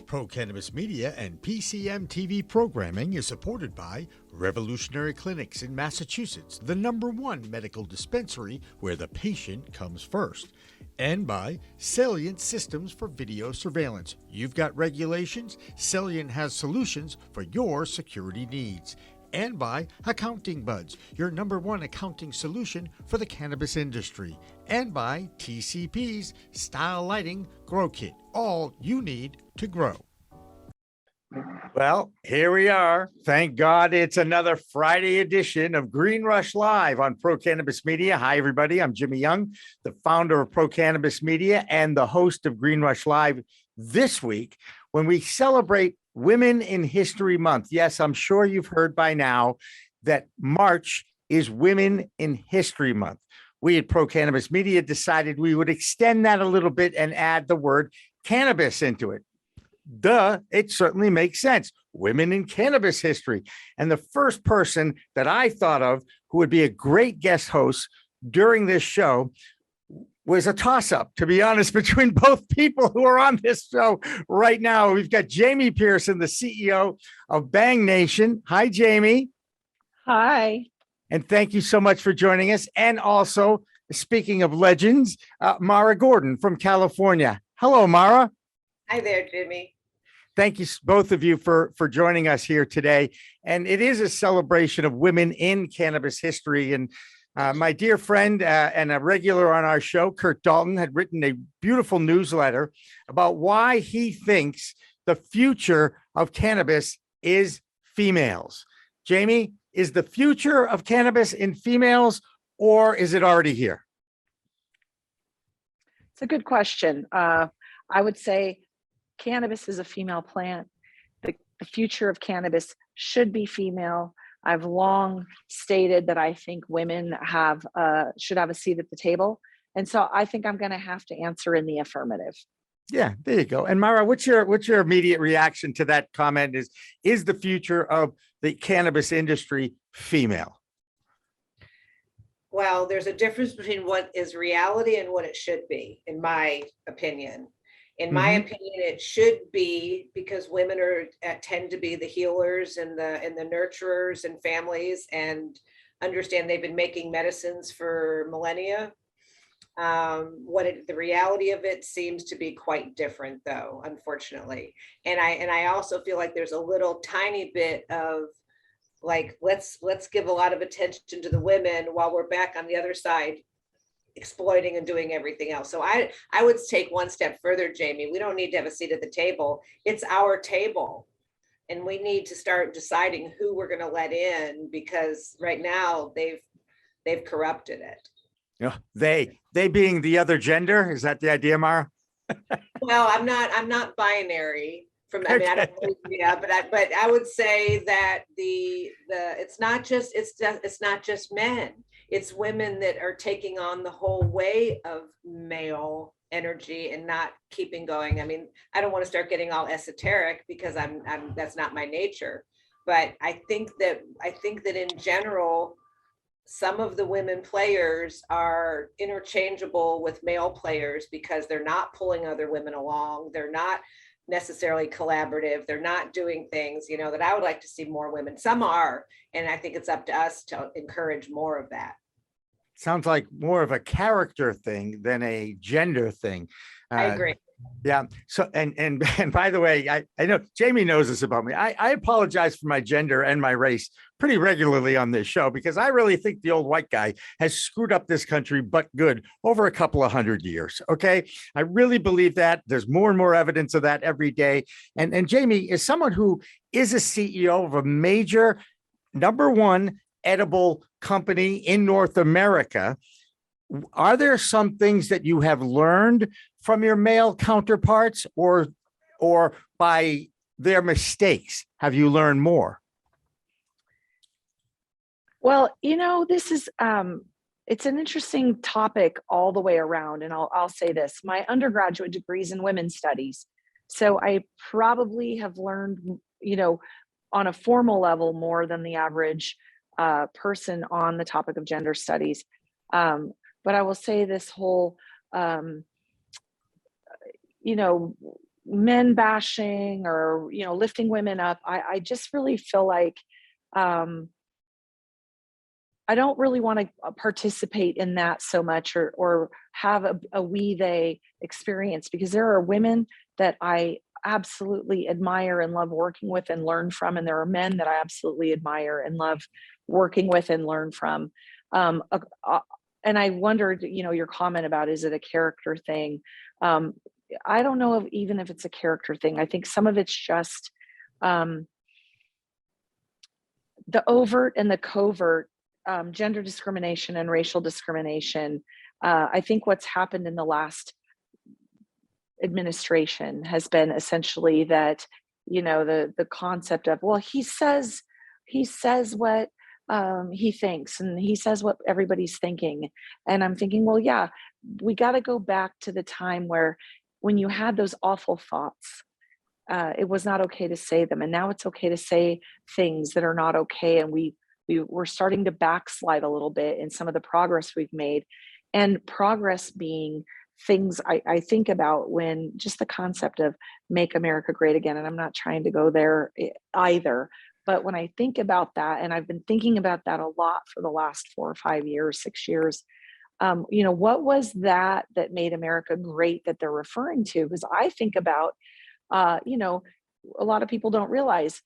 Pro Cannabis Media and PCM TV programming is supported by Revolutionary Clinics in Massachusetts, the #1 medical dispensary where the patient comes first, and by Salient Systems for Video Surveillance. You've got regulations, Salient has solutions for your security needs. And by Accounting Buds, your #1 accounting solution for the cannabis industry. And by TCP's Style Lighting Grow Kit, all you need to grow. Well, here we are. Thank God it's another Friday edition of Green Rush Live on Pro Cannabis Media. Hi, everybody. I'm Jimmy Young, the founder of Pro Cannabis Media and the host of Green Rush Live this week when we celebrate Women in History Month. Yes, I'm sure you've heard by now that March is Women in History Month. We at Pro Cannabis Media decided we would extend that a little bit and add the word cannabis into it. Duh, it certainly makes sense. Women in cannabis history. And the first person that I thought of who would be a great guest host during this show was a toss-up, to be honest, between both people who are on this show right now. We've got Jamie Pearson, the CEO of Bhang Nation. Hi, Jamie. Hi. And thank you so much for joining us. And also, speaking of legends, Mara Gordon from California. Hello, Mara. Hi there, Jimmy. Thank you, both of you, for joining us here today. And it is a celebration of women in cannabis history. And my dear friend and a regular on our show, Kurt Dalton, had written a beautiful newsletter about why he thinks the future of cannabis is females. Jamie, is the future of cannabis in females, or is it already here? It's a good question. I would say cannabis is a female plant. The future of cannabis should be female. I've long stated that I think women should have a seat at the table. And so I think I'm going to have to answer in the affirmative. Yeah, there you go. And Mara, what's your immediate reaction to that comment? Is the future of the cannabis industry female? Well, there's a difference between what is reality and what it should be, in my opinion. In my opinion, it should be, because women tend to be the healers and the nurturers and families, and understand they've been making medicines for millennia. The reality of it seems to be quite different, though, unfortunately. And I also feel like there's a little tiny bit of like, let's give a lot of attention to the women while we're back on the other side exploiting and doing everything else. So I would take one step further, Jamie. We don't need to have a seat at the table. It's our table. And we need to start deciding who we're going to let in, because right now they've corrupted it. Yeah, they being the other gender. Is that the idea, Mara? Well, I'm not binary. I mean, I don't believe, yeah, but I would say that it's not just men. It's women that are taking on the whole way of male energy and not keeping going. I mean, I don't want to start getting all esoteric, because I'm that's not my nature. But I think that in general, some of the women players are interchangeable with male players, because they're not pulling other women along. They're not necessarily collaborative. They're not doing things, that I would like to see more women. Some are, and I think it's up to us to encourage more of that. Sounds like more of a character thing than a gender thing. I agree. Yeah. So, and by the way, I know Jamie knows this about me. I apologize for my gender and my race pretty regularly on this show, because I really think the old white guy has screwed up this country, but good, over a couple of 100 years. Okay. I really believe that. There's more and more evidence of that every day. And Jamie is someone who is a CEO of a major #1 edible company in North America. Are there some things that you have learned from your male counterparts, or by their mistakes have you learned more? Well, this is it's an interesting topic all the way around. And I'll say this: my undergraduate degree is in women's studies. So I probably have learned, on a formal level, more than the average person on the topic of gender studies. But I will say this whole, men bashing or, you know, lifting women up. I just really feel like I don't really want to participate in that so much, or have a we they experience, because there are women that I absolutely admire and love working with and learn from, and there are men that I absolutely admire and love working with and learn from. Um, uh, uh, and I wondered, you know, your comment about, is it a character thing? Um, I don't know if even if it's a character thing. I think some of it's just um, the overt and the covert gender discrimination and racial discrimination. I think what's happened in the last administration has been essentially that, you know, the concept of, well, he says what he thinks, and he says what everybody's thinking. And I'm thinking, well, yeah, we got to go back to the time where when you had those awful thoughts, it was not okay to say them, and now it's okay to say things that are not okay. And we're starting to backslide a little bit in some of the progress we've made, and progress being things I think about when just the concept of make America great again. And I'm not trying to go there either, but when I think about that, and I've been thinking about that a lot for the last 4 or 5 years, 6 years, you know, what was that that made America great that they're referring to? Because I think about, you know, a lot of people don't realize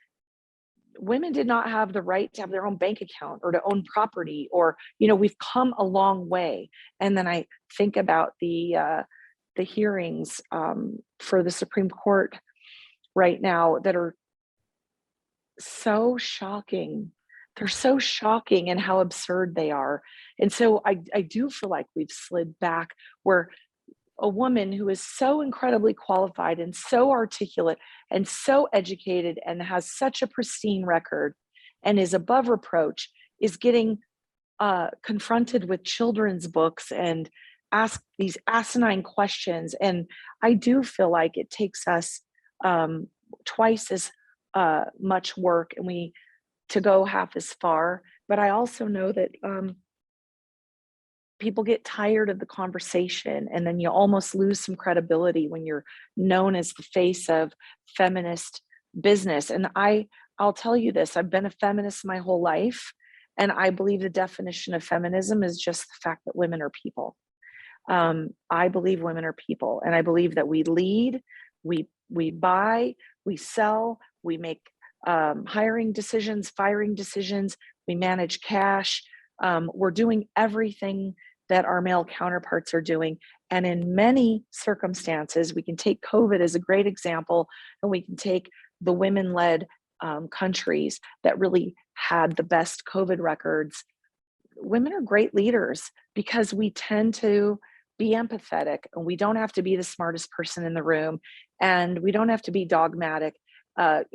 women did not have the right to have their own bank account or to own property, or, you know, we've come a long way. And then I think about the hearings for the Supreme Court right now that are so shocking. They're so shocking in how absurd they are. And so I do feel like we've slid back, where a woman who is so incredibly qualified and so articulate and so educated and has such a pristine record and is above reproach is getting confronted with children's books and asked these asinine questions. And I do feel like it takes us twice as much work, and we to go half as far. But I also know that people get tired of the conversation, and then you almost lose some credibility when you're known as the face of feminist business. And I'll tell you this, I've been a feminist my whole life, and I believe the definition of feminism is just the fact that women are people. I believe women are people, and I believe that we lead, we buy, we sell, we make hiring decisions, firing decisions, we manage cash. We're doing everything that our male counterparts are doing. And in many circumstances, we can take COVID as a great example, and we can take the women-led countries that really had the best COVID records. Women are great leaders because we tend to be empathetic, and we don't have to be the smartest person in the room, and we don't have to be dogmatic,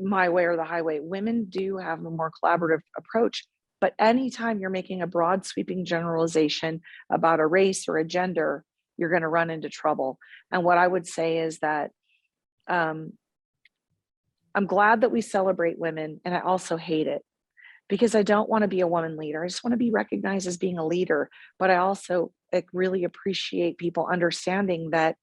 my way or the highway. Women do have a more collaborative approach. But anytime you're making a broad sweeping generalization about a race or a gender, you're going to run into trouble. And what I would say is that I'm glad that we celebrate women, and I also hate it, because I don't want to be a woman leader. I just want to be recognized as being a leader. But I also really appreciate people understanding that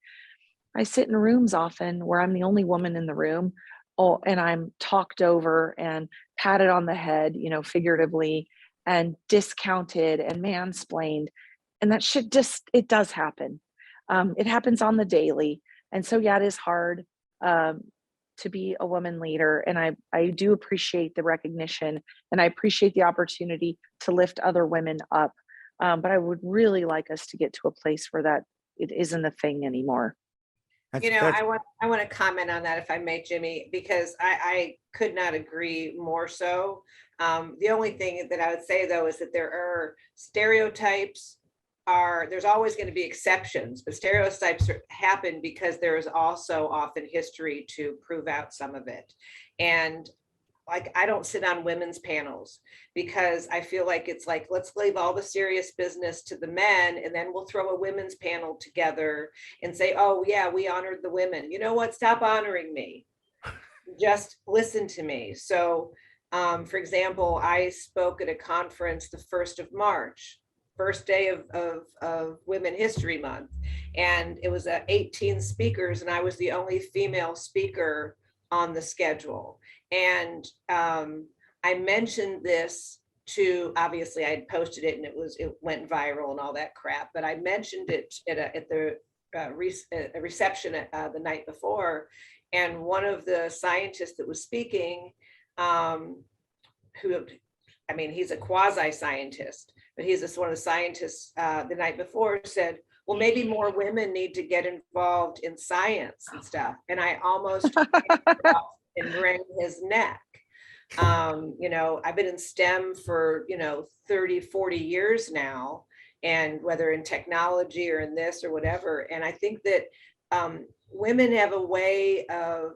I sit in rooms often where I'm the only woman in the room. Oh, and I'm talked over and patted on the head, you know, figuratively, and discounted and mansplained. And that shit it does happen. It happens on the daily. And so, yeah, it is hard to be a woman leader. And I do appreciate the recognition, and I appreciate the opportunity to lift other women up. But I would really like us to get to a place where that it isn't a thing anymore. You know, I want to comment on that, if I may, Jimmy, because I could not agree more so. The only thing that I would say, though, is that there are stereotypes. There's always going to be exceptions, but stereotypes happen because there is also often history to prove out some of it. And like, I don't sit on women's panels because I feel like it's like, let's leave all the serious business to the men, and then we'll throw a women's panel together and say, oh yeah, we honored the women. You know what? Stop honoring me. Just listen to me. So, for example, I spoke at a conference the 1st of March. first day of Women History Month. And it was 18 speakers, and I was the only female speaker on the schedule. And I mentioned this to, obviously I had posted it and it went viral and all that crap, but I mentioned it at the reception the night before. And one of the scientists that was speaking, who, I mean, he's a quasi-scientist, but he's one of the scientists the night before said, well, maybe more women need to get involved in science and stuff. And I almost and wring his neck. You know, I've been in STEM for, 30, 40 years now, and whether in technology or in this or whatever. And I think that women have a way of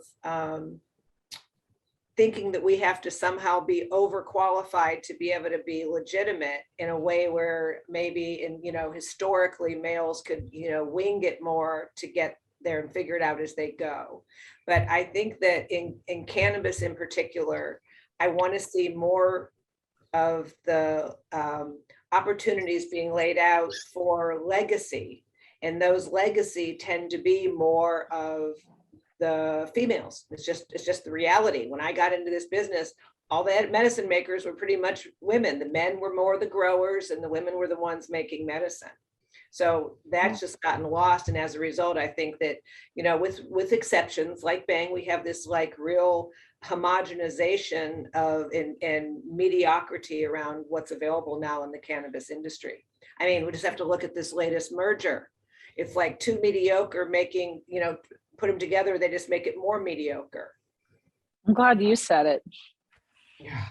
thinking that we have to somehow be overqualified to be able to be legitimate in a way where maybe historically males could, wing it more to get there and figure it out as they go. But I think that in cannabis in particular, I want to see more of the opportunities being laid out for legacy. And those legacy tend to be more of the females. It's just the reality. When I got into this business, all the medicine makers were pretty much women. The men were more the growers and the women were the ones making medicine. So that's just gotten lost. And as a result, I think that, with exceptions like Bhang, we have this like real homogenization of and mediocrity around what's available now in the cannabis industry. I mean, we just have to look at this latest merger. It's like too mediocre making, put them together, they just make it more mediocre. I'm glad you said it. Yeah.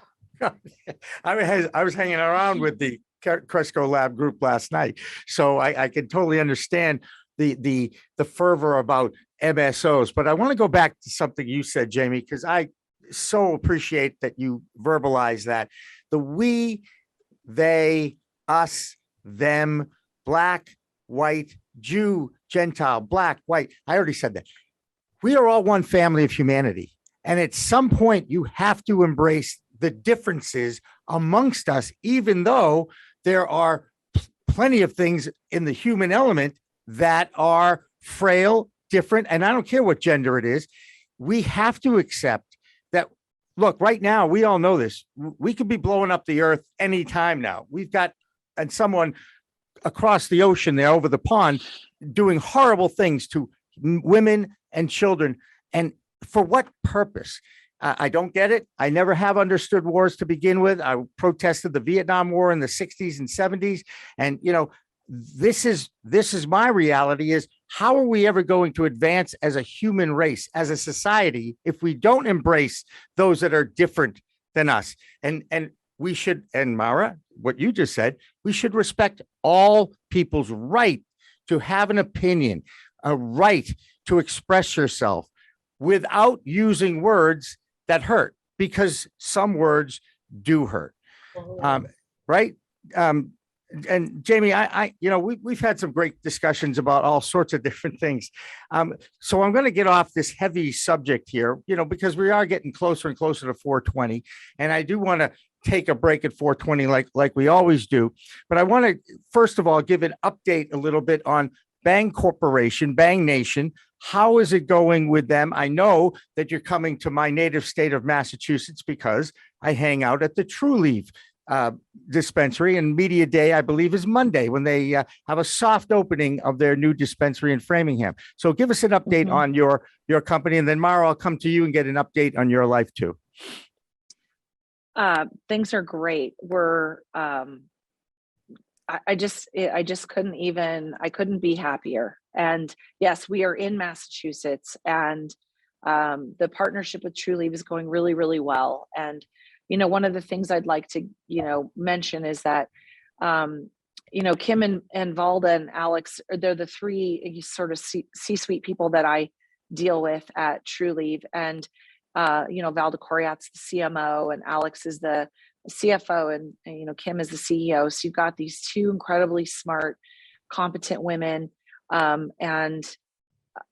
I was hanging around with the Cresco Lab group last night, so I can totally understand the fervor about MSOs. But I want to go back to something you said, Jamie, because I so appreciate that you verbalize that. The we, they, us, them, black, white, Jew, Gentile, black, white. I already said that. We are all one family of humanity. And at some point, you have to embrace the differences amongst us, even though there are plenty of things in the human element that are frail, different, and I don't care what gender it is. We have to accept that, look, right now, we all know this. We could be blowing up the earth anytime now. We've got, and someone across the ocean there over the pond doing horrible things to women and children. And for what purpose? I don't get it. I never have understood wars to begin with. I protested the Vietnam War in the 60s and 70s. And, this is my reality is how are we ever going to advance as a human race, as a society, if we don't embrace those that are different than us? And we should, and Mara, what you just said, we should respect all people's right to have an opinion, a right to express yourself without using words that hurt, because some words do hurt. Right. And Jamie, we've had some great discussions about all sorts of different things. So I'm going to get off this heavy subject here, because we are getting closer and closer to 420. And I do want to take a break at 420 like we always do. But I want to, first of all, give an update a little bit on Bhang Corporation, Bhang Nation. How is it going with them? I know that you're coming to my native state of Massachusetts because I hang out at the Trulieve dispensary, and Media Day, I believe, is Monday when they have a soft opening of their new dispensary in Framingham. So give us an update on your company, and then Mara, I'll come to you and get an update on your life too. Things are great. We're I just couldn't be happier. And yes, we are in Massachusetts, and the partnership with Trulieve is going really, really well. And, one of the things I'd like to, mention is that, Kim and Valda and Alex, they're the three sort of C-suite people that I deal with at Trulieve. And, Valda Coriat's the CMO and Alex is the CFO, and Kim is the CEO. So you've got these two incredibly smart, competent women, and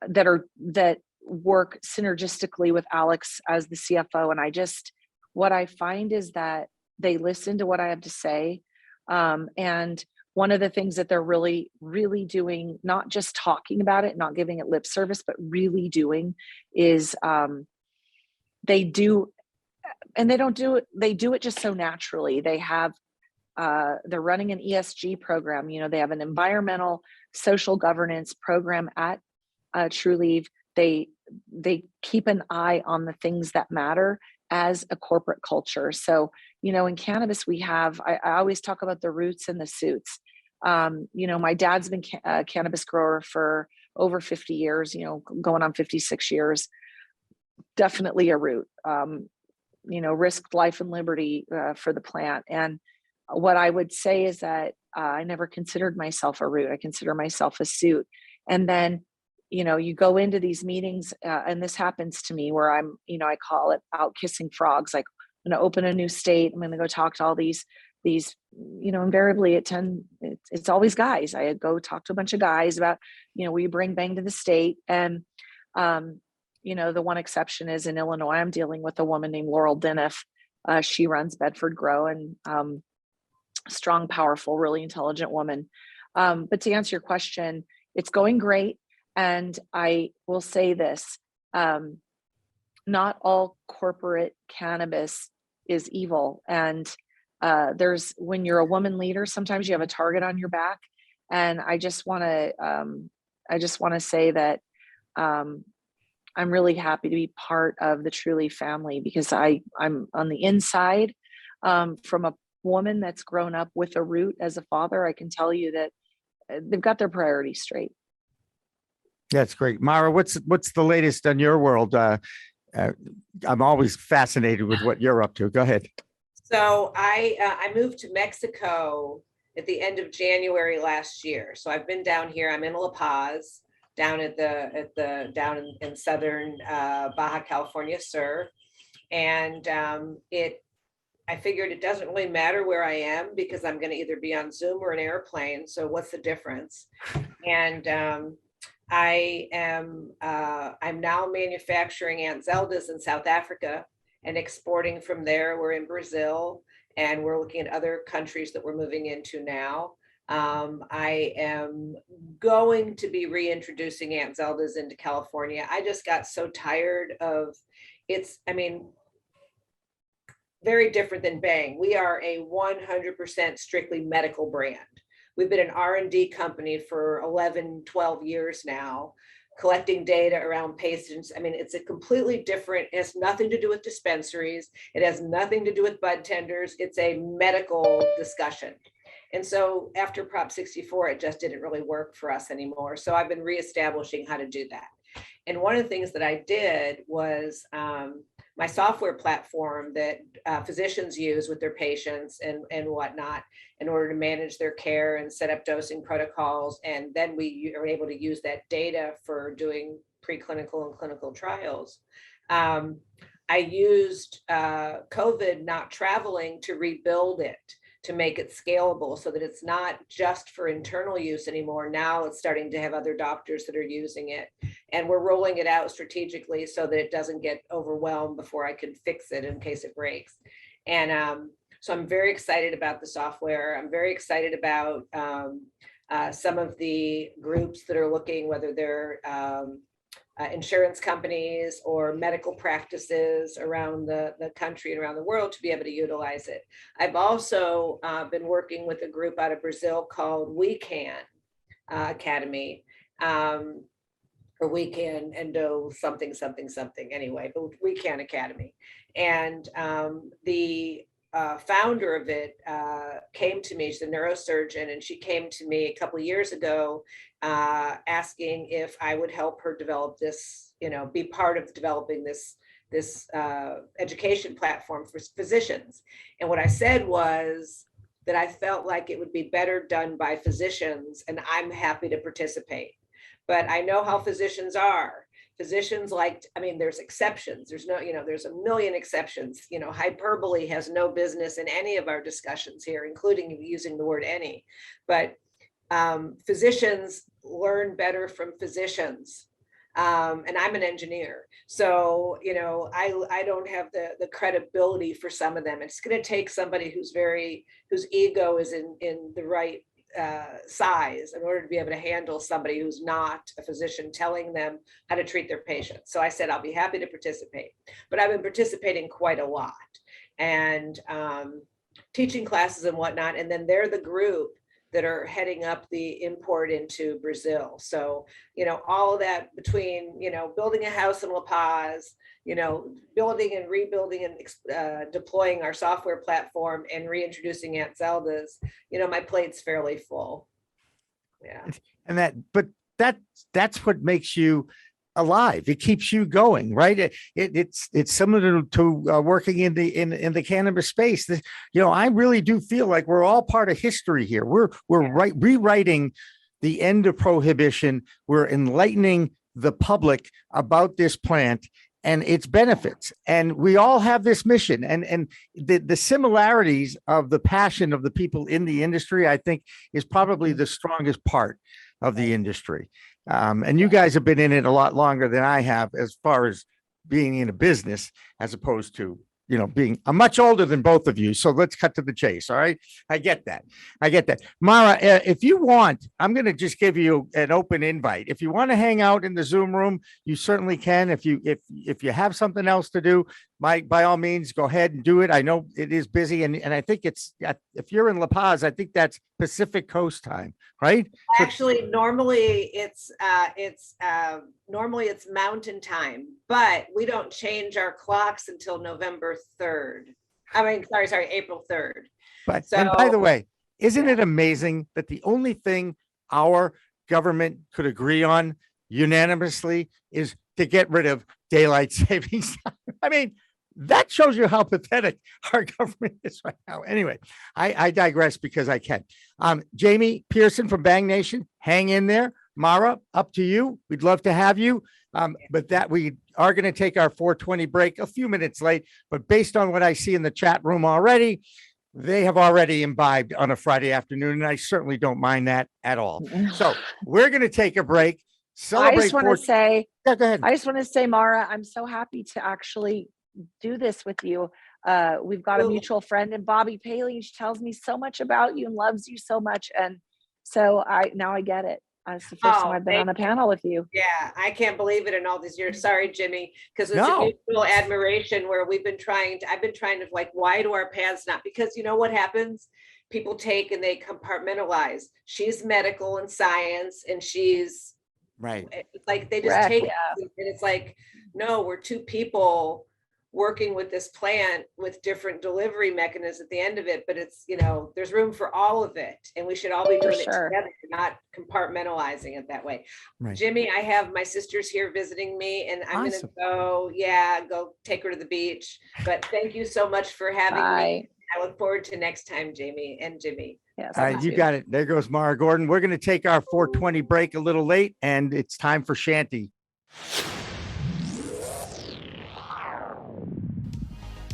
that work synergistically with Alex as the CFO. And what I find is that they listen to what I have to say, and one of the things that they're really, really doing, not just talking about it, not giving it lip service, but really doing is they do, and they don't do it, they do it just so naturally. They have, they're running an ESG program. You know, they have an environmental social governance program at Trulieve. They keep an eye on the things that matter as a corporate culture. So, you know, in cannabis, we have, I always talk about the roots and the suits. You know, my dad's been a cannabis grower for over 50 years, you know, going on 56 years. Definitely a root, you know, risked life and liberty for the plant. And what I would say is that I never considered myself a root. I consider myself a suit. And then, you know, you go into these meetings and this happens to me where I'm, you know, I call it out kissing frogs. Like, I'm going to open a new state. I'm going to go talk to all these, you know, invariably it's always guys. I go talk to a bunch of guys about, you know, will you bring Bhang to the state? And, you know, the one exception is in Illinois, I'm dealing with a woman named Laurel Diniff. She runs Bedford Grow, and strong, powerful, really intelligent woman. But to answer your question, it's going great. And I will say this, not all corporate cannabis is evil. And when you're a woman leader, sometimes you have a target on your back. And I just want to say that I'm really happy to be part of the Trulieve family, because I'm on the inside. From a woman that's grown up with a root as a father, I can tell you that they've got their priorities straight. That's great. Mara, what's the latest on your world? I'm always fascinated with what you're up to. Go ahead. So I moved to Mexico at the end of January last year. So I've been down here. I'm in La Paz, down down in southern Baja California Sur, and I figured it doesn't really matter where I am, because I'm going to either be on Zoom or an airplane. So what's the difference? And I'm now manufacturing Aunt Zelda's in South Africa and exporting from there. We're in Brazil, and we're looking at other countries that we're moving into now. I am going to be reintroducing Aunt Zelda's into California. I just got so tired of very different than Bhang. We are a 100% strictly medical brand. We've been an R&D company for 11, 12 years now, collecting data around patients. I mean, it's a completely different, it has nothing to do with dispensaries. It has nothing to do with bud tenders. It's a medical discussion. And so after Prop 64, it just didn't really work for us anymore. So I've been reestablishing how to do that. And one of the things that I did was my software platform that physicians use with their patients and whatnot in order to manage their care and set up dosing protocols. And then we are able to use that data for doing preclinical and clinical trials. I used COVID not traveling to rebuild it, to make it scalable so that it's not just for internal use anymore. Now it's starting to have other doctors that are using it, and we're rolling it out strategically so that it doesn't get overwhelmed before I can fix it in case it breaks. And so I'm very excited about the software. I'm very excited about some of the groups that are looking, whether they're insurance companies or medical practices around the country and around the world, to be able to utilize it. I've also been working with a group out of Brazil called We Can Academy, or We Can Endo something. Anyway, but We Can Academy. And the founder of it came to me. She's a neurosurgeon, and she came to me a couple of years ago asking if I would help her develop this, be part of developing this education platform for physicians. And what I said was that I felt like it would be better done by physicians, and I'm happy to participate. But I know how physicians are. Physicians there's exceptions. There's there's a million exceptions. Hyperbole has no business in any of our discussions here, including using the word any. But physicians learn better from physicians. And I'm an engineer. So, I don't have the credibility for some of them. It's going to take somebody whose ego is in the right size in order to be able to handle somebody who's not a physician telling them how to treat their patients. So I said, I'll be happy to participate, but I've been participating quite a lot and teaching classes and whatnot. And then they're the group that are heading up the import into Brazil. So, all of that between, building a house in La Paz, building and rebuilding and deploying our software platform and reintroducing Aunt Zelda's, my plate's fairly full. Yeah. And that's what makes you alive. It keeps you going, right? It's similar to working in the cannabis space. I really do feel like we're all part of history here. We're rewriting the end of prohibition. We're enlightening the public about this plant and its benefits. And we all have this mission, and the similarities of the passion of the people in the industry, I think, is probably the strongest part of the industry. And you guys have been in it a lot longer than I have, as far as being in a business, as opposed to, I'm much older than both of you. So let's cut to the chase. All right. I get that. Mara, if you want, I'm going to just give you an open invite. If you want to hang out in the Zoom room, you certainly can. If you have something else to do, by all means, go ahead and do it. I know it is busy. And I think if you're in La Paz, I think that's Pacific Coast time, right? Actually, normally it's mountain time, but we don't change our clocks until November 3rd. April 3rd. And by the way, isn't it amazing that the only thing our government could agree on unanimously is to get rid of daylight savings time? I mean, that shows you how pathetic our government is right now. Anyway, I digress because I can. Jamie Pearson from Bhang Nation, hang in there. Mara, up to you. We'd love to have you. But that we are going to take our 4:20 break a few minutes late. But based on what I see in the chat room already, they have already imbibed on a Friday afternoon, and I certainly don't mind that at all. So we're going to take a break. I just want to say, go ahead. I just want to say, Mara, I'm so happy to actually do this with you. We've got a mutual friend in Bobby Paley. She tells me so much about you and loves you so much. And so now I get it. It's the first time I've been on a panel with you. Yeah, I can't believe it in all these years. Sorry, Jimmy, because it's a mutual admiration where I've been trying to like, why do our paths not? Because you know what happens? People take and they compartmentalize. She's medical and science, and she's right. Like they just take it, and it's like, no, we're two people working with this plant with different delivery mechanisms at the end of it, but it's, there's room for all of it, and we should all be doing it together, not compartmentalizing it that way. Right. Jimmy, I have my sisters here visiting me, and I'm awesome. Gonna go take her to the beach, but thank you so much for having me. I look forward to next time, Jamie and Jimmy. Yes, all right, you got it. There goes Mara Gordon. We're going to take our 4:20 break a little late, and it's time for Shanty.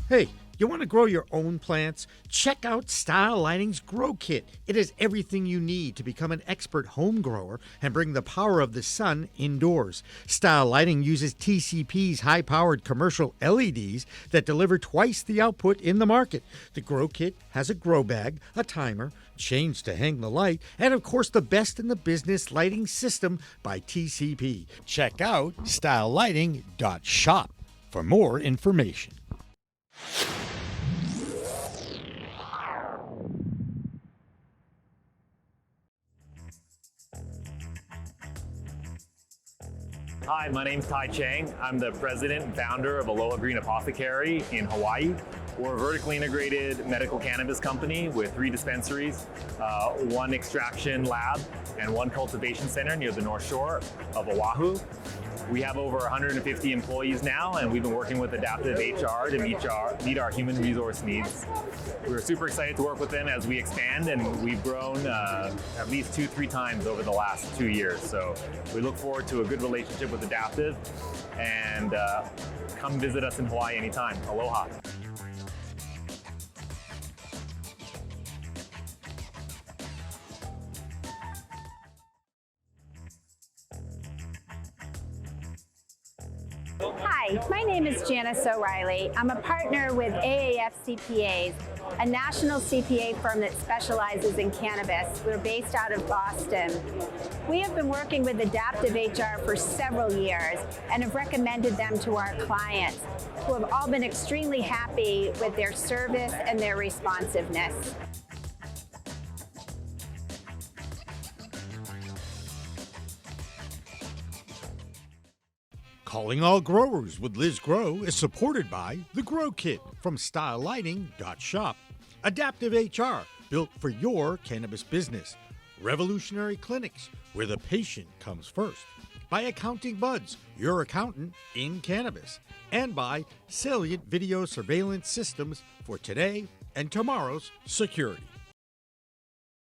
Hey, you want to grow your own plants? Check out Style Lighting's Grow Kit. It has everything you need to become an expert home grower and bring the power of the sun indoors. Style Lighting uses TCP's high-powered commercial LEDs that deliver twice the output in the market. The Grow Kit has a grow bag, a timer, chains to hang the light, and of course the best in the business lighting system by TCP. Check out stylelighting.shop for more information. Hi, my name's Tai Chang. I'm the president and founder of Aloha Green Apothecary in Hawaii. We're a vertically integrated medical cannabis company with 3 dispensaries, 1 extraction lab, and 1 cultivation center near the North Shore of Oahu. We have over 150 employees now, and we've been working with Adaptive HR to meet our human resource needs. We're super excited to work with them as we expand, and we've grown at least 2-3 times over the last 2 years. So we look forward to a good relationship with Adaptive, and come visit us in Hawaii anytime. Aloha. Hi, my name is Janice O'Reilly. I'm a partner with AAF CPAs, a national CPA firm that specializes in cannabis. We're based out of Boston. We have been working with Adaptive HR for several years and have recommended them to our clients, who have all been extremely happy with their service and their responsiveness. Calling All Growers with Liz Grow is supported by The Grow Kit from StyleLighting.shop, Adaptive HR, built for your cannabis business, Revolutionary Clinics, where the patient comes first, by Accounting Buds, your accountant in cannabis, and by Salient Video Surveillance Systems for today and tomorrow's security.